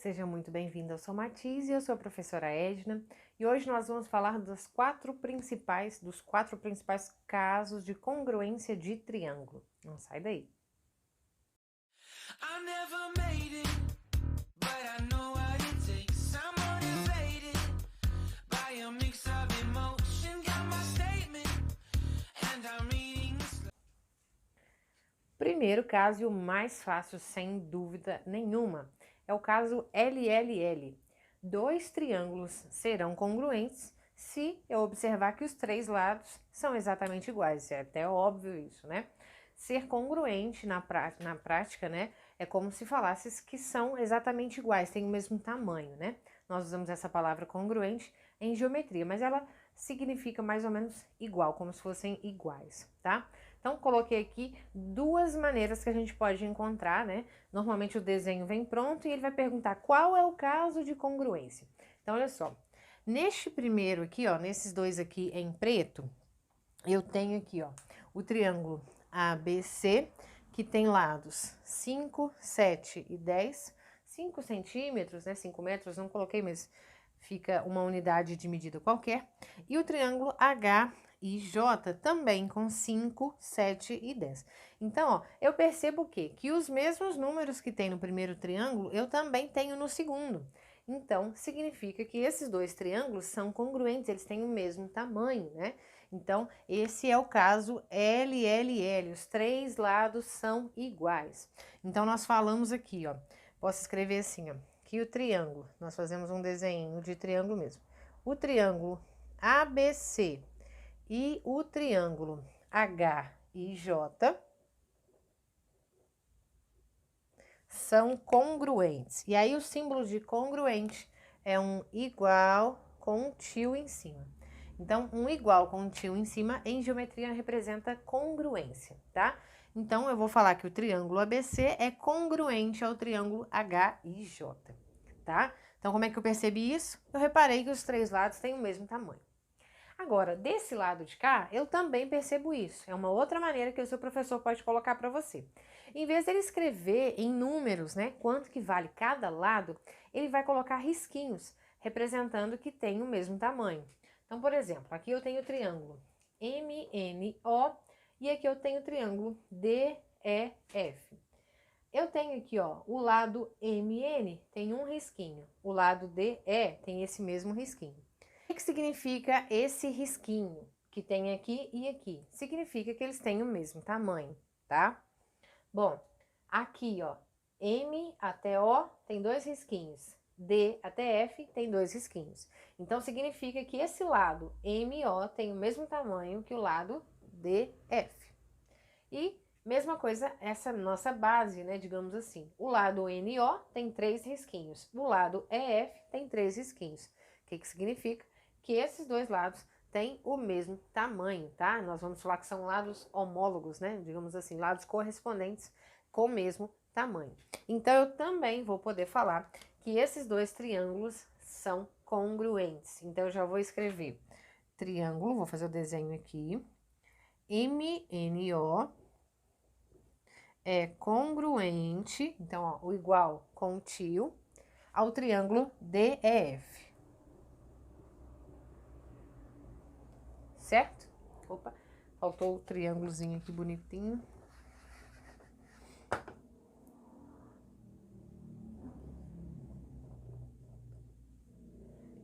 Seja muito bem-vindo, eu sou Matiz e eu sou a professora Edna e hoje nós vamos falar dos quatro principais casos de congruência de triângulo. Não sai daí. Primeiro caso e o mais fácil, sem dúvida nenhuma, é o caso LLL. Dois triângulos serão congruentes se eu observar que os três lados são exatamente iguais. É até óbvio isso, né? Ser congruente na prática, né, é como se falasse que são exatamente iguais, têm o mesmo tamanho, né? Nós usamos essa palavra congruente em geometria, mas ela significa mais ou menos igual, como se fossem iguais, tá? Então, coloquei aqui duas maneiras que a gente pode encontrar, né? Normalmente o desenho vem pronto e ele vai perguntar qual é o caso de congruência. Então, olha só, neste primeiro aqui, ó, nesses dois aqui em preto, eu tenho aqui, ó, o triângulo ABC, que tem lados 5, 7 e 10, 5 centímetros, né, 5 metros, não coloquei, mas fica uma unidade de medida qualquer, e o triângulo HIJ também com 5, 7 e 10. Então, ó, eu percebo o quê? Que os mesmos números que tem no primeiro triângulo, eu também tenho no segundo. Então, significa que esses dois triângulos são congruentes, eles têm o mesmo tamanho, né? Então, esse é o caso LLL, os três lados são iguais. Então, nós falamos aqui, ó, posso escrever assim, ó, que o triângulo, nós fazemos um desenho de triângulo mesmo. O triângulo ABC e o triângulo HIJ são congruentes. E aí o símbolo de congruente é um igual com um tio em cima. Então, um igual com um tio em cima, em geometria, representa congruência, tá? Então, eu vou falar que o triângulo ABC é congruente ao triângulo HIJ, tá? Então, como é que eu percebi isso? Eu reparei que os três lados têm o mesmo tamanho. Agora, desse lado de cá, eu também percebo isso. É uma outra maneira que o seu professor pode colocar para você. Em vez dele escrever em números, né, quanto que vale cada lado, ele vai colocar risquinhos, representando que tem o mesmo tamanho. Então, por exemplo, aqui eu tenho o triângulo MNO e aqui eu tenho o triângulo DEF. Eu tenho aqui, ó, o lado MN tem um risquinho, o lado DE tem esse mesmo risquinho. O que significa esse risquinho que tem aqui e aqui? Significa que eles têm o mesmo tamanho, tá? Bom, aqui, ó, M até O tem dois risquinhos, D até F tem dois risquinhos. Então, significa que esse lado MO tem o mesmo tamanho que o lado DF. E, mesma coisa, essa nossa base, né, digamos assim. O lado NO tem três risquinhos, o lado EF tem três risquinhos. O que significa? Que esses dois lados têm o mesmo tamanho, tá? Nós vamos falar que são lados homólogos, né? Digamos assim, lados correspondentes com o mesmo tamanho. Então, eu também vou poder falar que esses dois triângulos são congruentes. Então, eu já vou escrever triângulo, vou fazer o desenho aqui. MNO é congruente, então, ó, o igual com o tio, ao triângulo DEF. Certo? Opa, faltou o triângulozinho aqui bonitinho.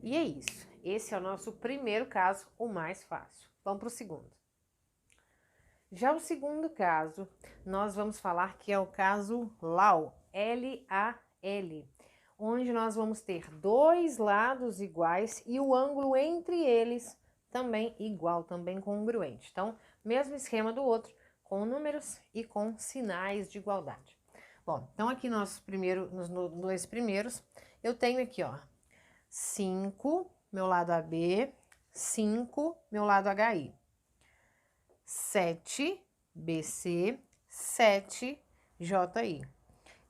E é isso. Esse é o nosso primeiro caso, o mais fácil. Vamos para o segundo. Já o segundo caso, nós vamos falar que é o caso LAL, L-A-L, onde nós vamos ter dois lados iguais e o ângulo entre eles também igual, também congruente. Então, mesmo esquema do outro, com números e com sinais de igualdade. Bom, então aqui nos dois primeiros, eu tenho aqui, ó, 5, meu lado AB, 5, meu lado HI. 7, BC, 7, JI.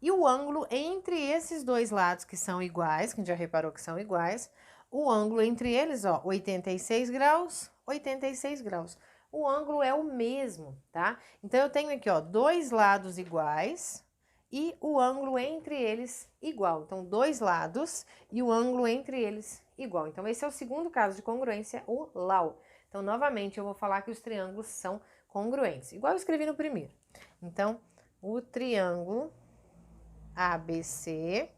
E o ângulo entre esses dois lados que são iguais, que a gente já reparou que são iguais, o ângulo entre eles, ó, 86 graus, 86 graus. O ângulo é o mesmo, tá? Então, eu tenho aqui, ó, dois lados iguais e o ângulo entre eles igual. Então, dois lados e o ângulo entre eles igual. Então, esse é o segundo caso de congruência, o LAU. Então, novamente, eu vou falar que os triângulos são congruentes, igual eu escrevi no primeiro. Então, o triângulo ABC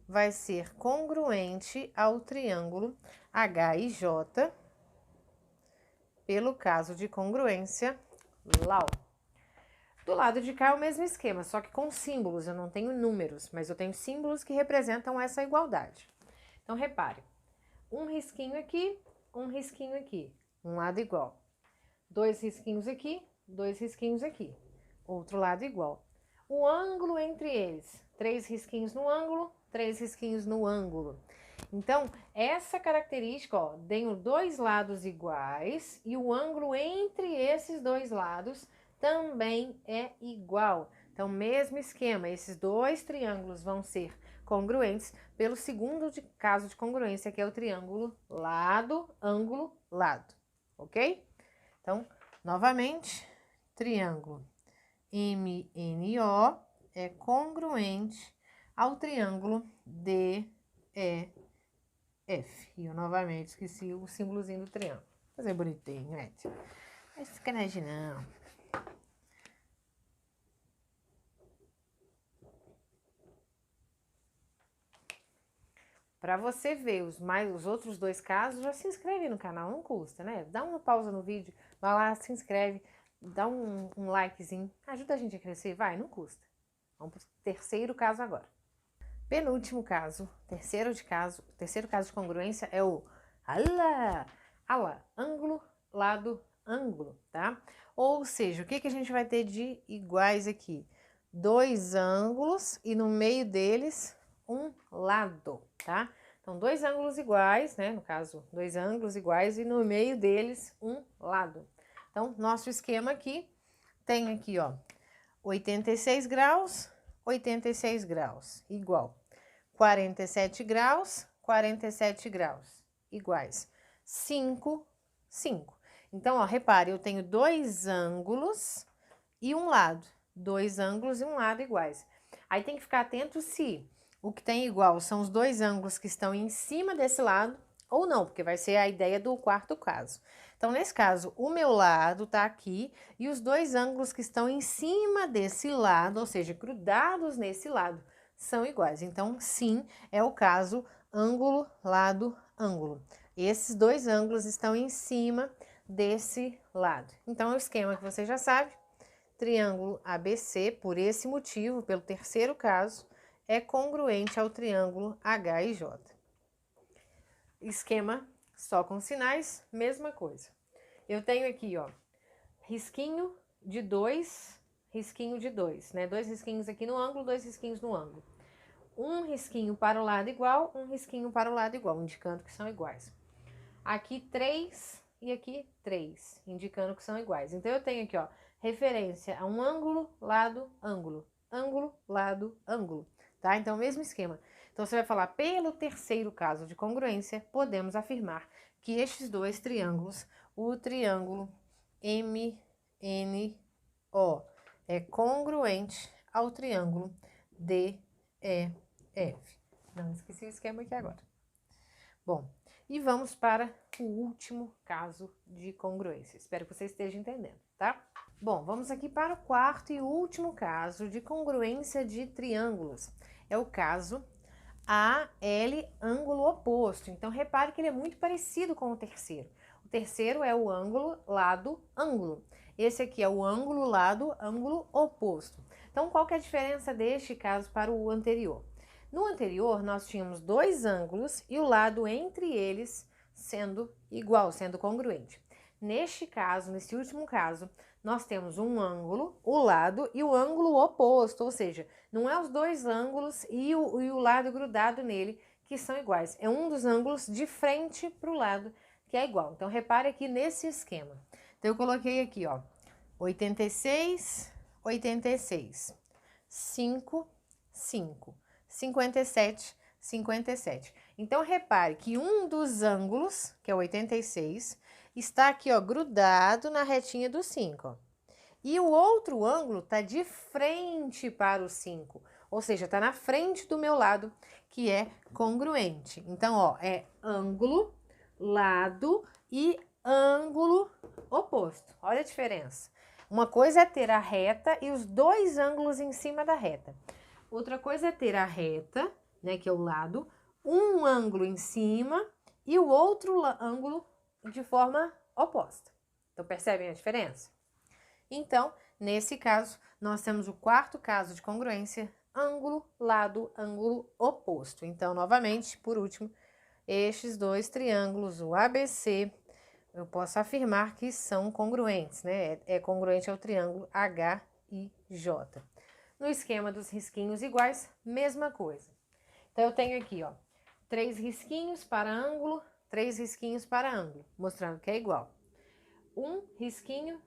vai ser congruente ao triângulo HIJ, pelo caso de congruência LAU. Do lado de cá é o mesmo esquema, só que com símbolos, eu não tenho números, mas eu tenho símbolos que representam essa igualdade. Então, repare, um risquinho aqui, um lado igual. Dois risquinhos aqui, dois risquinhos aqui, outro lado igual. O ângulo entre eles, 3 risquinhos no ângulo, 3 risquinhos no ângulo. Então, essa característica, ó, tenho dois lados iguais e o ângulo entre esses dois lados também é igual. Então, mesmo esquema, esses dois triângulos vão ser congruentes pelo segundo caso de congruência, que é o triângulo lado, ângulo, lado, ok? Então, novamente, triângulo MNO é congruente ao triângulo DEF. E eu novamente esqueci o símbolozinho do triângulo. Vou fazer bonitinho, né? Não é sacanagem, não. Para você ver os outros dois casos, já se inscreve no canal, não custa, né? Dá uma pausa no vídeo, vai lá, se inscreve, dá um likezinho, ajuda a gente a crescer, vai, não custa. Vamos pro terceiro caso agora. Penúltimo caso, terceiro caso de congruência é o ângulo, lado, ângulo, tá? Ou seja, o que a gente vai ter de iguais aqui? Dois ângulos e no meio deles um lado, tá? Então, dois ângulos iguais, né? No caso, dois ângulos iguais e no meio deles um lado. Então, nosso esquema aqui tem aqui, ó, 86 graus, 86 graus, igual. 47 graus, 47 graus, iguais. 5, 5. Então, ó, repare, eu tenho dois ângulos e um lado. Dois ângulos e um lado iguais. Aí tem que ficar atento se o que tem igual são os dois ângulos que estão em cima desse lado ou não, porque vai ser a ideia do quarto caso. Então, nesse caso, o meu lado tá aqui e os dois ângulos que estão em cima desse lado, ou seja, grudados nesse lado, são iguais. Então, sim, é o caso ângulo, lado, ângulo. Esses dois ângulos estão em cima desse lado. Então, é o esquema que você já sabe. Triângulo ABC, por esse motivo, pelo terceiro caso, é congruente ao triângulo HIJ. Esquema só com sinais, mesma coisa. Eu tenho aqui, ó, risquinho de 2, né? Dois risquinhos aqui no ângulo, dois risquinhos no ângulo. Um risquinho para o lado igual, um risquinho para o lado igual, indicando que são iguais. Aqui 3 e aqui 3, indicando que são iguais. Então, eu tenho aqui, ó, referência a um ângulo, lado, ângulo. Ângulo, lado, ângulo. Tá? Então, mesmo esquema. Então, você vai falar, pelo terceiro caso de congruência, podemos afirmar que estes dois triângulos, o triângulo MNO, é congruente ao triângulo DEF. Não, esqueci o esquema aqui agora. Bom, e vamos para o último caso de congruência. Espero que você esteja entendendo, tá? Bom, vamos aqui para o quarto e último caso de congruência de triângulos. É o caso AL ângulo oposto. Então, repare que ele é muito parecido com o terceiro. O terceiro é o ângulo, lado, ângulo. Esse aqui é o ângulo, lado, ângulo oposto. Então, qual que é a diferença deste caso para o anterior? No anterior, nós tínhamos dois ângulos e o lado entre eles sendo igual, sendo congruente. Neste caso, nesse último caso, nós temos um ângulo, o lado e o ângulo oposto, ou seja, não é os dois ângulos e o lado grudado nele que são iguais. É um dos ângulos de frente para o lado que é igual. Então, repare aqui nesse esquema. Então, eu coloquei aqui, ó, 86, 86, 5, 5. 57, 57. Então, repare que um dos ângulos, que é o 86, está aqui, ó, grudado na retinha do 5, ó. E o outro ângulo está de frente para o 5, ou seja, está na frente do meu lado, que é congruente. Então, ó, é ângulo, lado e ângulo oposto. Olha a diferença. Uma coisa é ter a reta e os dois ângulos em cima da reta. Outra coisa é ter a reta, né, que é o lado, um ângulo em cima e o outro ângulo de forma oposta. Então, percebem a diferença? Então, nesse caso, nós temos o quarto caso de congruência, ângulo, lado, ângulo oposto. Então, novamente, por último, estes dois triângulos, o ABC, eu posso afirmar que são congruentes, né? É congruente ao triângulo HIJ. No esquema dos risquinhos iguais, mesma coisa. Então, eu tenho aqui, ó, 3 risquinhos para ângulo, 3 risquinhos para ângulo, mostrando que é igual. Um risquinho,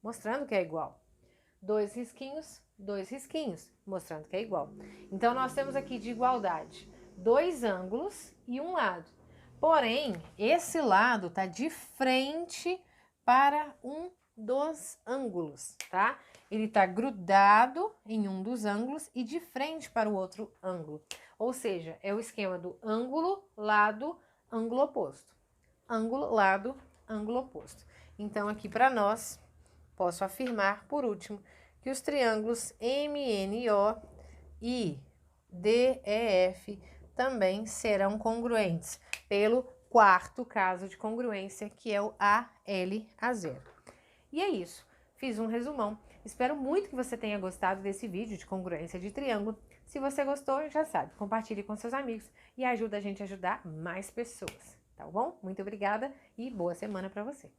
mostrando que é igual. 2 risquinhos, mostrando que é igual. Então, nós temos aqui de igualdade 2 ângulos e um lado. Porém, esse lado está de frente para um dos ângulos, tá? Ele está grudado em um dos ângulos e de frente para o outro ângulo. Ou seja, é o esquema do ângulo, lado, ângulo oposto. Ângulo, lado, ângulo oposto. Então, aqui para nós, posso afirmar, por último, que os triângulos MNO e DEF também serão congruentes, pelo quarto caso de congruência, que é o ALA0. E é isso, fiz um resumão. Espero muito que você tenha gostado desse vídeo de congruência de triângulo. Se você gostou, já sabe, compartilhe com seus amigos e ajuda a gente a ajudar mais pessoas, tá bom? Muito obrigada e boa semana para você.